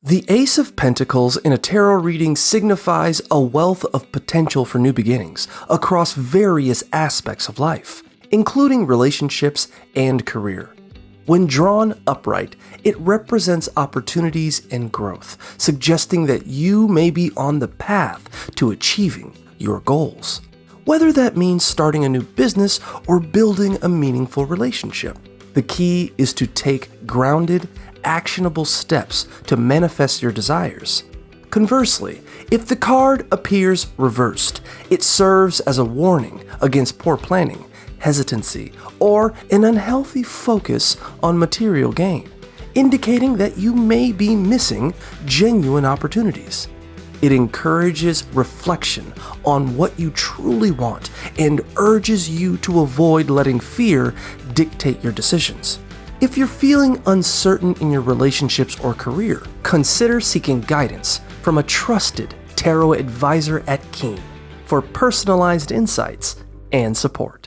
The Ace of Pentacles in a tarot reading signifies a wealth of potential for new beginnings across various aspects of life, including relationships and career. When drawn upright, it represents opportunities and growth, suggesting that you may be on the path to achieving your goals, whether that means starting a new business or building a meaningful relationship. The key is to take grounded, actionable steps to manifest your desires. Conversely, if the card appears reversed, it serves as a warning against poor planning, hesitancy, or an unhealthy focus on material gain, indicating that you may be missing genuine opportunities. It encourages reflection on what you truly want and urges you to avoid letting fear dictate your decisions. If you're feeling uncertain in your relationships or career, consider seeking guidance from a trusted tarot advisor at Keen for personalized insights and support.